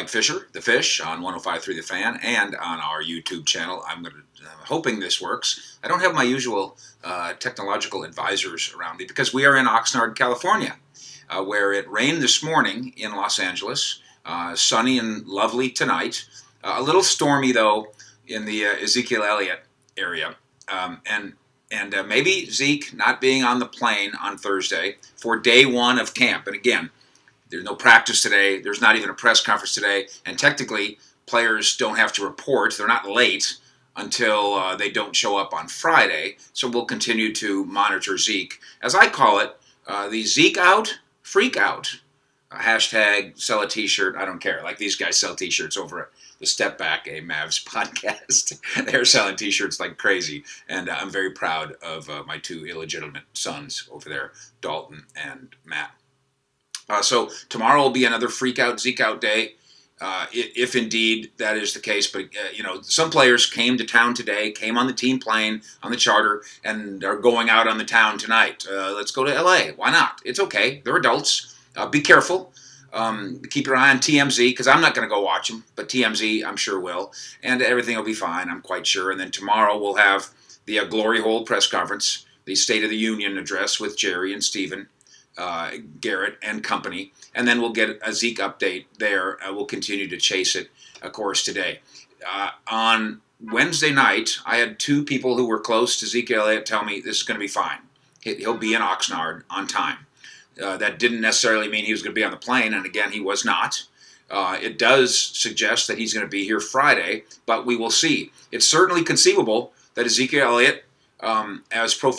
Mike Fisher, The Fish, on 105.3 The Fan, and on our YouTube channel. I'm hoping this works. I don't have my usual technological advisors around me because we are in Oxnard, California, where it rained this morning in Los Angeles. Sunny and lovely tonight. A little stormy, though, in the Ezekiel Elliott area. And maybe Zeke not being on the plane on Thursday for day one of camp. And again, there's no practice today. There's not even a press conference today. And technically, players don't have to report. They're not late until they don't show up on Friday. So we'll continue to monitor Zeke. As I call it, the Zeke out, freak out. Hashtag sell a t-shirt. I don't care. Like these guys sell t-shirts over at the Step Back, a Mavs podcast. They're selling t-shirts like crazy. And I'm very proud of my two illegitimate sons over there, Dalton and Matt. So tomorrow will be another freak out, Zeke out day, if indeed that is the case. But, some players came to town today, came on the team plane, on the charter, and are going out on the town tonight. Let's go to L.A. Why not? It's okay. They're adults. Be careful. Keep your eye on TMZ, because I'm not going to go watch them, but TMZ I'm sure will. And everything will be fine, I'm quite sure. And then tomorrow we'll have the Glory Hole press conference, the State of the Union address with Jerry and Stephen. Garrett and company, and then we'll get a Zeke update there. We'll continue to chase it, of course, today. On Wednesday night, I had two people who were close to Zeke Elliott tell me this is going to be fine. He'll be in Oxnard on time. That didn't necessarily mean he was going to be on the plane, and again, he was not. It does suggest that he's going to be here Friday, but we will see. It's certainly conceivable that Ezekiel Elliott, as Pro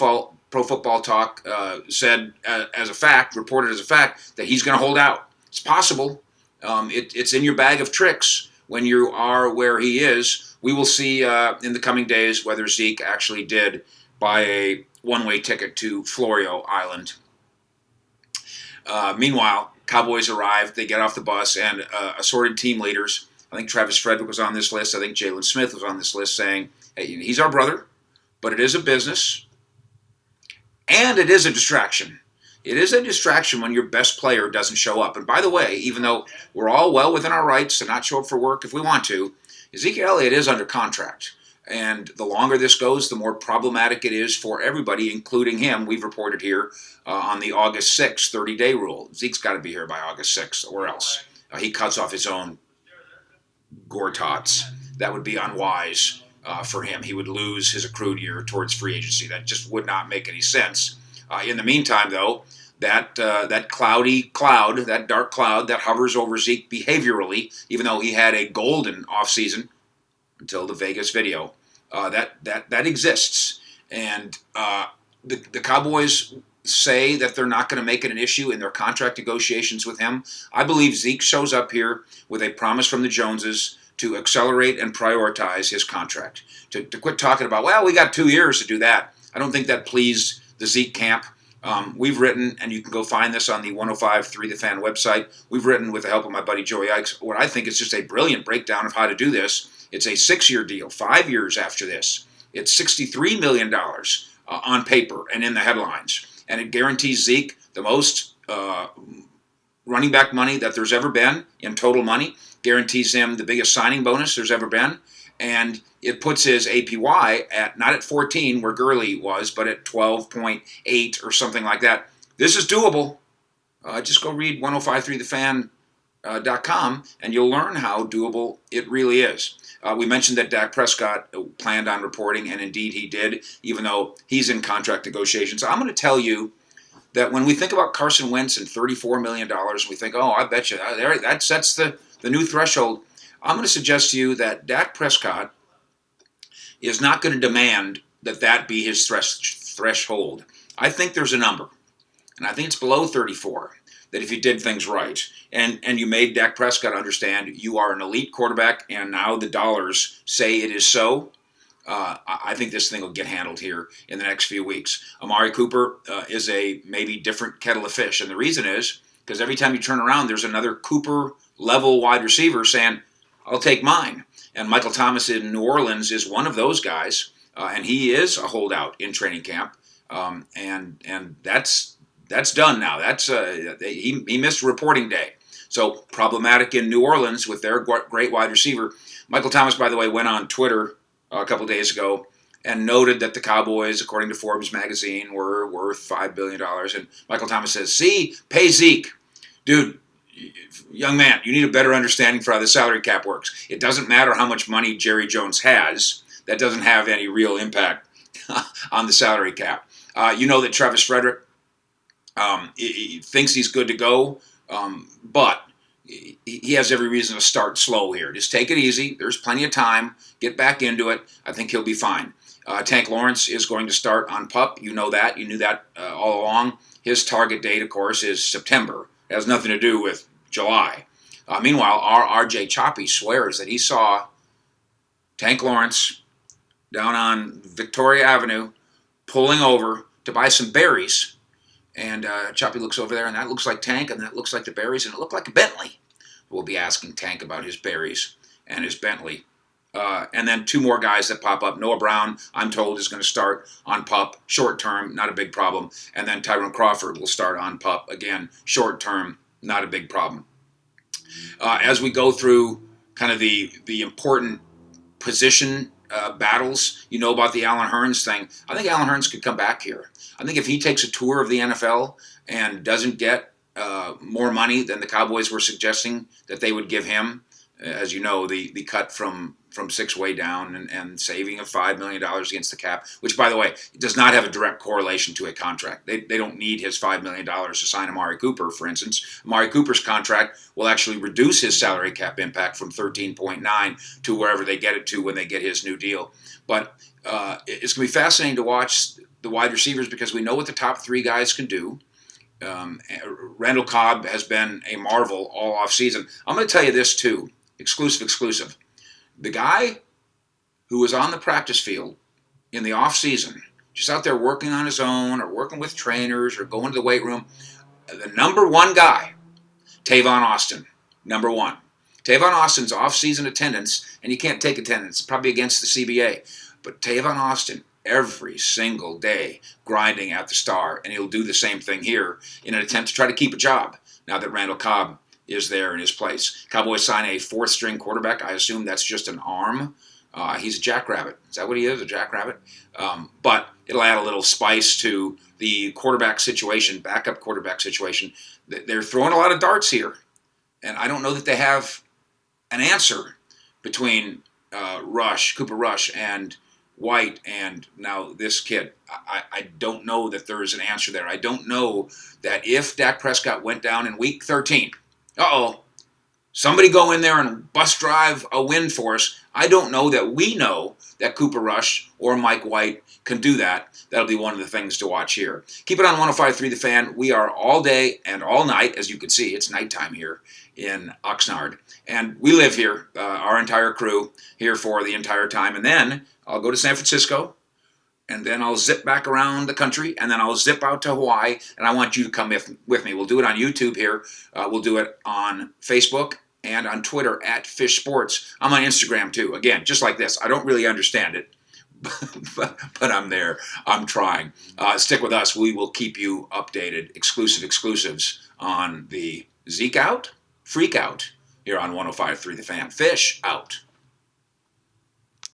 Football Talk said as a fact, reported as a fact, that he's going to hold out. It's possible. It's in your bag of tricks when you are where he is. We will see in the coming days whether Zeke actually did buy a one-way ticket to Florio Island. Meanwhile, Cowboys arrived. They get off the bus, and assorted team leaders, I think Travis Frederick was on this list, I think Jalen Smith was on this list, saying, hey, he's our brother, but it is a business. And it is a distraction. It is a distraction when your best player doesn't show up. And by the way, even though we're all well within our rights to not show up for work if we want to, Ezekiel Elliott is under contract. And the longer this goes, the more problematic it is for everybody, including him. We've reported here on the August 6th 30-day rule. Zeke's got to be here by August 6th, or else he cuts off his own gore tots. That would be unwise. For him, he would lose his accrued year towards free agency. That just would not make any sense. In the meantime, though, that cloudy cloud, that dark cloud that hovers over Zeke behaviorally, even though he had a golden offseason until the Vegas video, that exists. And the Cowboys say that they're not going to make it an issue in their contract negotiations with him. I believe Zeke shows up here with a promise from the Joneses to accelerate and prioritize his contract. To quit talking about, well, we got 2 years to do that. I don't think that pleased the Zeke camp. We've written, and you can go find this on the 105.3 The Fan website, we've written with the help of my buddy Joey Ikes, what I think is just a brilliant breakdown of how to do this. It's a 6-year deal, 5 years after this. It's $63 million on paper and in the headlines. And it guarantees Zeke the most running back money that there's ever been in total money. Guarantees him the biggest signing bonus there's ever been, and it puts his APY at not at 14 where Gurley was, but at 12.8 or something like that. This is doable. Just go read 1053thefan.com and you'll learn how doable it really is. We mentioned that Dak Prescott planned on reporting, and indeed he did, even though he's in contract negotiations. I'm going to tell you that when we think about Carson Wentz and $34 million, we think, oh, I bet you that sets the new threshold. I'm going to suggest to you that Dak Prescott is not going to demand that be his threshold. I think there's a number, and I think it's below 34, that if you did things right, and you made Dak Prescott understand you are an elite quarterback, and now the dollars say it is so, I think this thing will get handled here in the next few weeks. Amari Cooper is a maybe different kettle of fish, and the reason is because every time you turn around, there's another Cooper-level wide receiver saying, I'll take mine. And Michael Thomas in New Orleans is one of those guys, and he is a holdout in training camp, and that's done now. That's he missed reporting day. So So problematic in New Orleans with their great wide receiver. Michael Thomas, by the way, went on Twitter a couple days ago and noted that the Cowboys, according to Forbes magazine, were worth $5 billion. And Michael Thomas says, see, pay Zeke. Dude, young man, you need a better understanding for how the salary cap works. It doesn't matter how much money Jerry Jones has. That doesn't have any real impact on the salary cap. You know that Travis Frederick he thinks he's good to go, but he has every reason to start slow here. Just take it easy. There's plenty of time. Get back into it. I think he'll be fine. Tank Lawrence is going to start on PUP. You know that. You knew that all along. His target date, of course, is September. It has nothing to do with July. Meanwhile, our RJ Choppy swears that he saw Tank Lawrence down on Victoria Avenue pulling over to buy some berries. And Choppy looks over there, and that looks like Tank, and that looks like the berries, and it looked like a Bentley. We'll be asking Tank about his berries and his Bentley. And then two more guys that pop up. Noah Brown, I'm told, is going to start on PUP, short term, not a big problem. And then Tyrone Crawford will start on PUP, again, short term, not a big problem. As we go through kind of the important position battles, you know about the Allen Hurns thing. I think Allen Hurns could come back here. I think if he takes a tour of the NFL and doesn't get more money than the Cowboys were suggesting that they would give him, as you know, the cut from 6 way down and saving of $5 million against the cap, which, by the way, does not have a direct correlation to a contract. They don't need his $5 million to sign Amari Cooper, for instance. Amari Cooper's contract will actually reduce his salary cap impact from 13.9 to wherever they get it to when they get his new deal. But it's going to be fascinating to watch the wide receivers because we know what the top three guys can do. Randall Cobb has been a marvel all offseason. I'm going to tell you this, too. Exclusive. The guy who was on the practice field in the offseason, just out there working on his own or working with trainers or going to the weight room, the number one guy, Tavon Austin, number one. Tavon Austin's offseason attendance, and you can't take attendance, probably against the CBA, but Tavon Austin, every single day, grinding at the Star, and he'll do the same thing here in an attempt to try to keep a job now that Randall Cobb is there in his place. Cowboys sign a fourth-string quarterback. I assume that's just an arm. He's a jackrabbit. Is that what he is, a jackrabbit? But it'll add a little spice to the quarterback situation, backup quarterback situation. They're throwing a lot of darts here, and I don't know that they have an answer between Cooper Rush, and White, and now this kid. I don't know that there is an answer there. I don't know that if Dak Prescott went down in week 13, somebody go in there and bus drive a win for us. I don't know that we know that Cooper Rush or Mike White can do that. That'll be one of the things to watch here. Keep it on 105.3 The Fan. We are all day and all night, as you can see. It's nighttime here in Oxnard. And we live here, our entire crew, here for the entire time. And then I'll go to San Francisco, and then I'll zip back around the country, and then I'll zip out to Hawaii, and I want you to come with me. We'll do it on YouTube here. We'll do it on Facebook and on Twitter at Fish Sports. I'm on Instagram too. Again, just like this. I don't really understand it, but I'm there. I'm trying. Stick with us. We will keep you updated. Exclusives on the Zeke out, freak out here on 105.3 The Fan. Fish out.